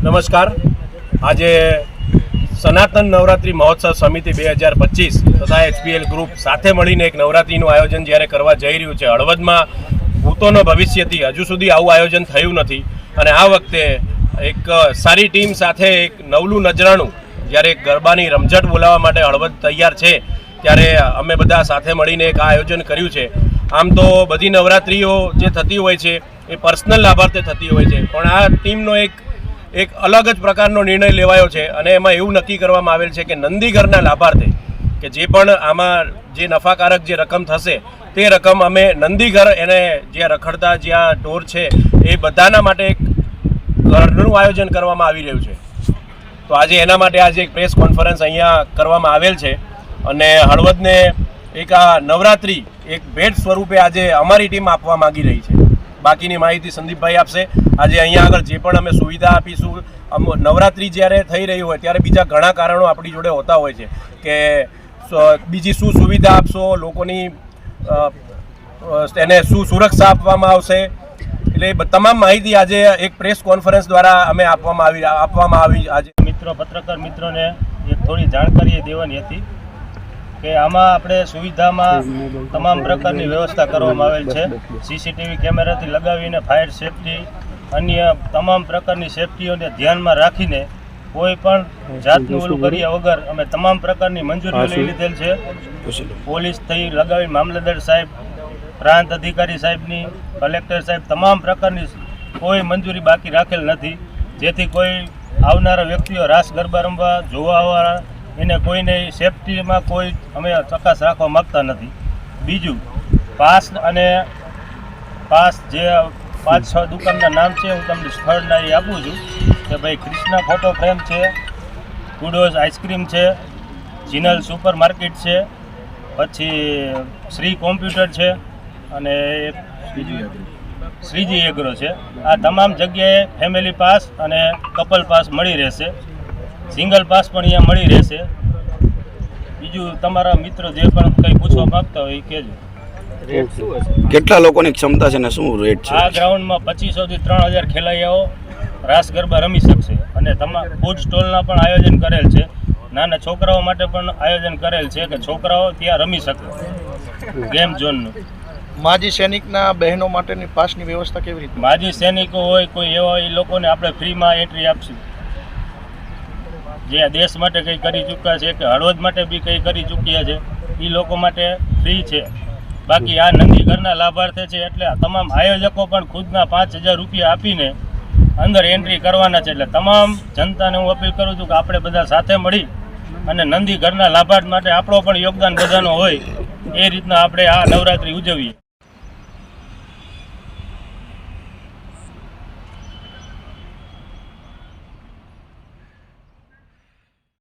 નમસ્કાર। આજે સનાતન નવરાત્રિ મહોત્સવ સમિતિ 2025 તથા એચપીએલ ગ્રુપ સાથે મળીને એક નવરાત્રિનું આયોજન જ્યારે કરવા જઈ રહ્યું છે। હળવદમાં ભૂતોનો ભવિષ્યથી હજુ સુધી આવું આયોજન થયું નથી અને આ વખતે એક સારી ટીમ સાથે એક નવલું નજરાણું જ્યારે ગરબાની રમઝટ બોલાવવા માટે હળવદ તૈયાર છે ત્યારે અમે બધા સાથે મળીને એક આયોજન કર્યું છે। આમ તો બધી નવરાત્રિઓ જે થતી હોય છે એ પર્સનલ લાભાર્થે થતી હોય છે, પણ આ ટીમનો એક અલગ જ પ્રકારનો નિર્ણય લેવાયો છે અને એમાં એવું નક્કી કરવામાં આવેલ છે કે નંદીઘરના લાભાર્થે કે જે પણ આમાં જે નફાકારક જે રકમ થશે તે રકમ અમે નંદીઘર એને જે રખડતા જ્યાં ઢોર છે એ બધાના માટે એક ઘરનું આયોજન કરવામાં આવી રહ્યું છે। તો આજે એના માટે આજે એક પ્રેસ કોન્ફરન્સ અહીંયા કરવામાં આવેલ છે અને હળવદને એક આ નવરાત્રિ એક ભેટ સ્વરૂપે આજે અમારી ટીમ આપવા માગી રહી છે। બાકીની માહિતી સંદીપભાઈ આપશે। આજે અહીંયા આગળ જે પણ અમે સુવિધા આપીશું, નવરાત્રિ જ્યારે થઈ રહી હોય ત્યારે બીજા ઘણા કારણો આપણી જોડે હોતા હોય છે કે બીજી શું સુવિધા આપશો, લોકોની એને શું સુરક્ષા આપવામાં આવશે, એટલે તમામ માહિતી આજે એક પ્રેસ કોન્ફરન્સ દ્વારા અમે આપવામાં આવી। આજે પત્રકાર મિત્રોને એક થોડી જાણકારી દેવાની હતી કે આમાં આપણે સુવિધામાં તમામ પ્રકારની વ્યવસ્થા કરવામાં આવેલ છે। સીસીટીવી કેમેરાથી લગાવીને ફાયર સેફટી, અન્ય તમામ પ્રકારની સેફટીઓને ધ્યાનમાં રાખીને કોઈ પણ જાતનું ઓલું કર્યા વગર અમે તમામ પ્રકારની મંજૂરી લઈ લીધેલ છે। પોલીસથી લગાવી મામલતદાર સાહેબ, પ્રાંત અધિકારી સાહેબની, કલેક્ટર સાહેબ, તમામ પ્રકારની કોઈ મંજૂરી બાકી રાખેલ નથી, જેથી કોઈ આવનારા વ્યક્તિઓ રાસ ગરબા રમવા જોવા આવવાના એને કોઈને સેફટીમાં કોઈ અમે ચકાસ રાખવા માગતા નથી। બીજું, પાસ જે 5-6 દુકાનના નામ છે હું તમને સ્થળના એ આપું છું કે ભાઈ કૃષ્ણા ફોટો ફ્રેમ છે, કુડોઝ આઈસ્ક્રીમ છે, જીનલ સુપર માર્કેટ છે, પછી શ્રી કોમ્પ્યુટર છે અને બીજું શ્રીજી એગ્રો છે। આ તમામ જગ્યાએ ફેમિલી પાસ અને કપલ પાસ મળી રહેશે, સિંગલ પાસ પણ અહીંયા મળી રહેશે। બીજું તમારા મિત્રો જે પણ કંઈ પૂછવા માંગતા હોય એ કહેજો। કેટલા લોકોની ક્ષમતા છે ને શું રેટ છે? આ ગ્રાઉન્ડમાં 2500 થી 3000 ખેલૈયાઓ રાસ ગરબા રમી શકશે અને તમામ ફૂડ સ્ટોલના પણ આયોજન કરેલ છે। નાના છોકરાઓ માટે પણ આયોજન કરેલ છે કે છોકરાઓ ત્યાં રમી શકે ગેમ ઝોનનું। માજી સૈનિકના બહેનો માટેની પાસની વ્યવસ્થા કેવી રીતે? માજી સૈનિકો હોય કોઈ એવા એ લોકોને આપણે ફ્રીમાં એન્ટ્રી આપશું, જે દેશ માટે કંઈ કરી ચૂક્યા છે કે હળવદ માટે બી કંઈ કરી ચૂક્યા છે એ લોકો માટે ફ્રી છે। બાકી આ નંદીઘરના લાભાર્થે છે એટલે તમામ આયોજકો પણ ખુદના 5000 રૂપિયા આપીને અંદર એન્ટ્રી કરવાના છે। એટલે તમામ જનતાને હું અપીલ કરું છું કે આપણે બધા સાથે મળી અને નંદીઘરના લાભાર્થ માટે આપણો પણ યોગદાન બધાનો હોય એ રીતના આપણે આ નવરાત્રિ ઉજવીએ।